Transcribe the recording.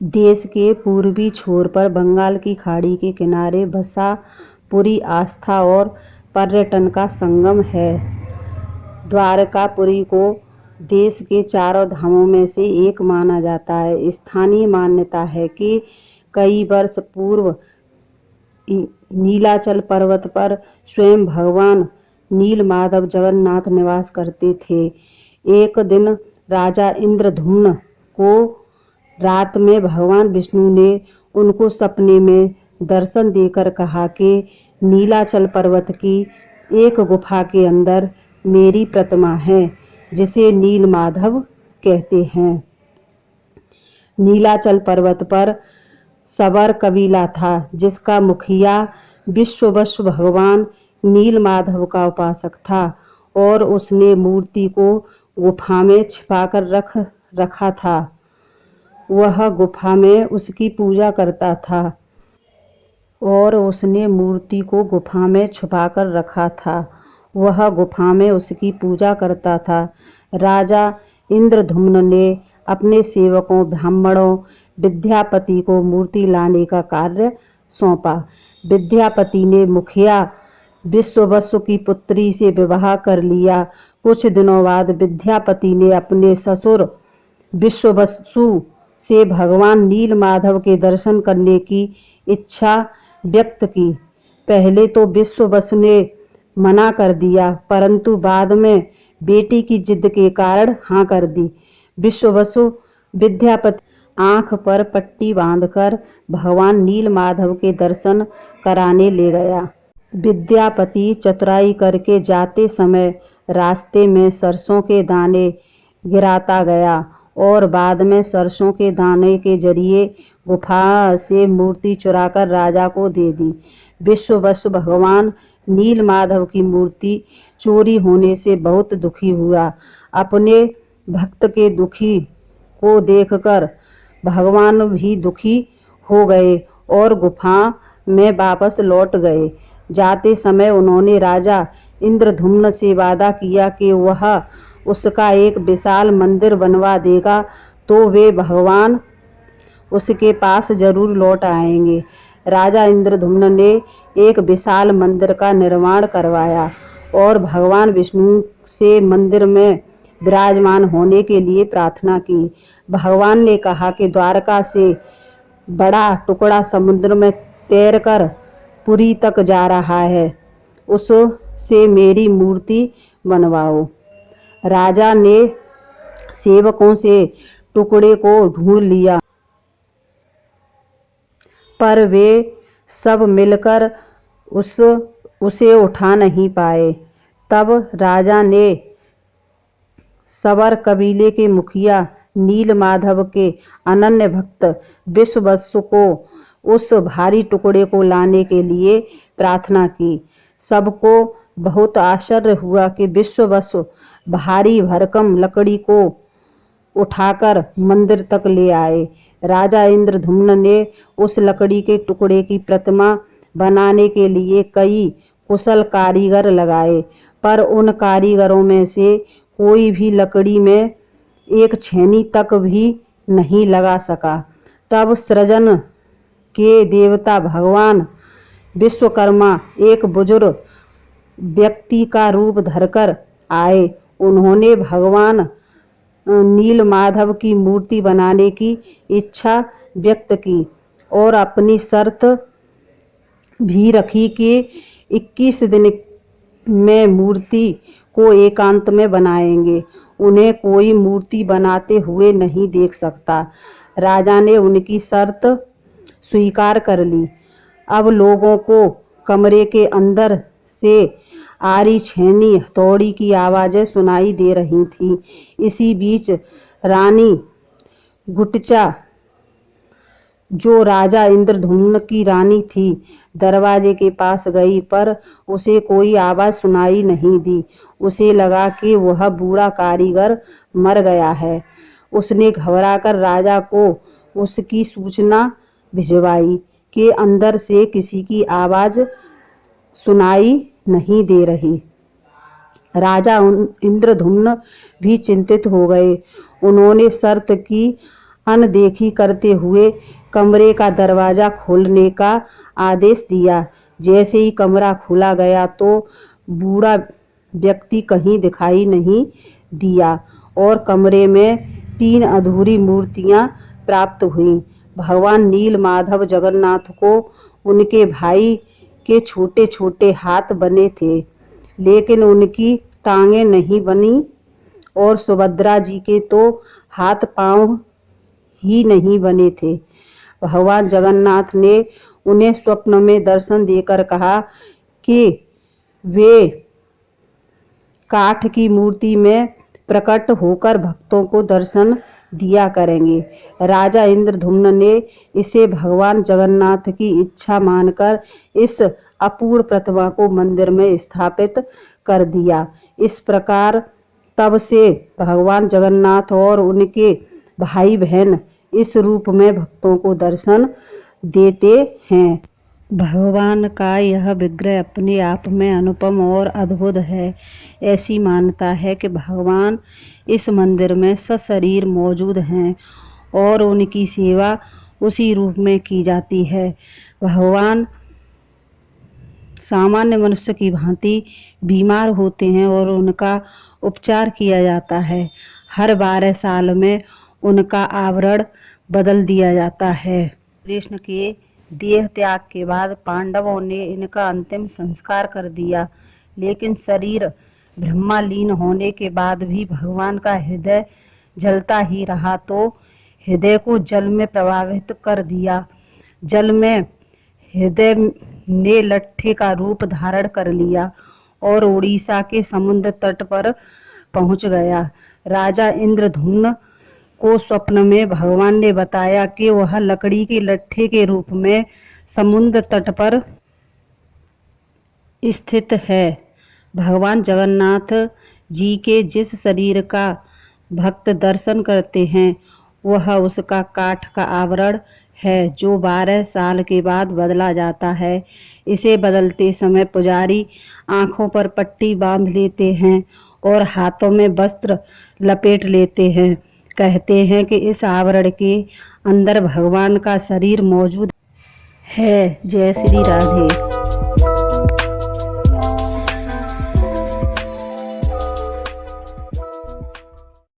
देश के पूर्वी छोर पर बंगाल की खाड़ी के किनारे बसा पुरी आस्था और पर्यटन का संगम है। द्वारकापुरी को देश के चारों धामों में से एक माना जाता है। स्थानीय मान्यता है कि कई वर्ष पूर्व नीलाचल पर्वत पर स्वयं भगवान नीलमाधव जगन्नाथ निवास करते थे। एक दिन राजा इंद्रद्युम्न को रात में भगवान विष्णु ने उनको सपने में दर्शन देकर कहा कि नीलाचल पर्वत की एक गुफा के अंदर मेरी प्रतिमा है, जिसे नीलमाधव कहते हैं। नीलाचल पर्वत पर सबर कबीला था, जिसका मुखिया विश्ववसु भगवान नीलमाधव का उपासक था और उसने मूर्ति को गुफा में छिपाकर रखा था। वह गुफा में उसकी पूजा करता था और उसने मूर्ति को गुफा में छुपाकर रखा था। वह गुफा में उसकी पूजा करता था। राजा इंद्रद्युम्न ने अपने सेवकों ब्राह्मणों विद्यापति को मूर्ति लाने का कार्य सौंपा। विद्यापति ने मुखिया विश्ववसु की पुत्री से विवाह कर लिया। कुछ दिनों बाद विद्यापति ने अपने ससुर विश्ववसु से भगवान नीलमाधव के दर्शन करने की इच्छा व्यक्त की। पहले तो विश्ववसु ने मना कर दिया, परंतु बाद में बेटी की जिद के कारण हाँ कर दी। विश्ववसु विद्यापति आंख पर पट्टी बांधकर भगवान नीलमाधव के दर्शन कराने ले गया। विद्यापति चतुराई करके जाते समय रास्ते में सरसों के दाने गिराता गया और बाद में सरसों के दाने के जरिए गुफा से मूर्ति चुराकर राजा को दे दी। विश्ववसु भगवान नीलमाधव की मूर्ति चोरी होने से बहुत दुखी हुआ। अपने भक्त के दुखी को देखकर भगवान भी दुखी हो गए और गुफा में वापस लौट गए। जाते समय उन्होंने राजा इंद्रद्युम्न से वादा किया कि वह उसका एक विशाल मंदिर बनवा देगा, तो वे भगवान उसके पास जरूर लौट आएंगे। राजा इंद्रद्युम्न ने एक विशाल मंदिर का निर्माण करवाया और भगवान विष्णु से मंदिर में विराजमान होने के लिए प्रार्थना की। भगवान ने कहा कि द्वारका से बड़ा टुकड़ा समुद्र में तैरकर पुरी तक जा रहा है, उससे मेरी मूर्ति बनवाओ। राजा ने सेवकों से टुकड़े को ढूंढ लिया, पर वे सब मिलकर उसे उठा नहीं पाए। तब राजा ने सबर कबीले के मुखिया नीलमाधव के अनन्य भक्त विश्ववसु को उस भारी टुकड़े को लाने के लिए प्रार्थना की। सबको बहुत आश्चर्य हुआ कि विश्ववसु भारी भरकम लकड़ी को उठाकर मंदिर तक ले आए। राजा इंद्रद्युम्न ने उस लकड़ी के टुकड़े की प्रतिमा बनाने के लिए कई कुशल कारीगर लगाए, पर उन कारीगरों में से कोई भी लकड़ी में एक छेनी तक भी नहीं लगा सका। तब सृजन के देवता भगवान विश्वकर्मा एक बुजुर्ग व्यक्ति का रूप धरकर आए। उन्होंने भगवान नीलमाधव की मूर्ति बनाने की इच्छा व्यक्त की और अपनी शर्त भी रखी कि 21 दिन में मूर्ति को एकांत में बनाएंगे। उन्हें कोई मूर्ति बनाते हुए नहीं देख सकता। राजा ने उनकी शर्त स्वीकार कर ली। अब लोगों को कमरे के अंदर से आरी छेनी हथौड़ी की आवाजें सुनाई दे रही थीं। इसी बीच रानी गुटचा, जो राजा इंद्रद्युम्न की रानी थी, दरवाजे के पास गई, पर उसे कोई आवाज सुनाई नहीं दी। उसे लगा कि वह बूढ़ा कारीगर मर गया है। उसने घबराकर राजा को उसकी सूचना भिजवाई कि अंदर से किसी की आवाज सुनाई नहीं दे रही। राजा इंद्रद्युम्न भी चिंतित हो गए। उन्होंने शर्त की अनदेखी करते हुए कमरे का दरवाजा खोलने का आदेश दिया। जैसे ही कमरा खोला गया तो बूढ़ा व्यक्ति कहीं दिखाई नहीं दिया और कमरे में 3 अधूरी मूर्तियां प्राप्त हुईं। भगवान नीलमाधव जगन्नाथ को उनके भाई के छोटे-छोटे हाथ बने थे, लेकिन उनकी टांगें नहीं बनी और सुभद्रा जी के तो हाथ पांव ही नहीं बने थे। भगवान जगन्नाथ ने उन्हें स्वप्न में दर्शन देकर कहा कि वे काठ की मूर्ति में प्रकट होकर भक्तों को दर्शन दिया करेंगे। राजा इंद्रद्युम्न ने इसे भगवान जगन्नाथ की इच्छा मानकर इस अपूर्ण प्रतिमा को मंदिर में स्थापित कर दिया। इस प्रकार तब से भगवान जगन्नाथ और उनके भाई बहन इस रूप में भक्तों को दर्शन देते हैं। भगवान का यह विग्रह अपने आप में अनुपम और अद्भुत है। ऐसी मान्यता है कि भगवान इस मंदिर में सशरीर मौजूद हैं और उनकी सेवा उसी रूप में की जाती है। भगवान सामान्य मनुष्य की भांति बीमार होते हैं और उनका उपचार किया जाता है। हर 12 साल में उनका आवरण बदल दिया जाता है। कृष्ण के देह त्याग के बाद पांडवों ने इनका अंतिम संस्कार कर दिया, लेकिन शरीर ब्रह्मलीन होने के बाद भी भगवान का हृदय जलता ही रहा, तो हृदय को जल में प्रवाहित कर दिया। जल में हृदय ने लट्ठे का रूप धारण कर लिया और उड़ीसा के समुद्र तट पर पहुंच गया। राजा इंद्रद्युम्न को स्वप्न में भगवान ने बताया कि वह लकड़ी के लट्ठे के रूप में समुद्र तट पर स्थित है। भगवान जगन्नाथ जी के जिस शरीर का भक्त दर्शन करते हैं वह उसका काठ का आवरण है, जो 12 साल के बाद बदला जाता है। इसे बदलते समय पुजारी आंखों पर पट्टी बांध लेते हैं और हाथों में वस्त्र लपेट लेते हैं। कहते हैं कि इस आवरण के अंदर भगवान का शरीर मौजूद है। जय श्री राधे।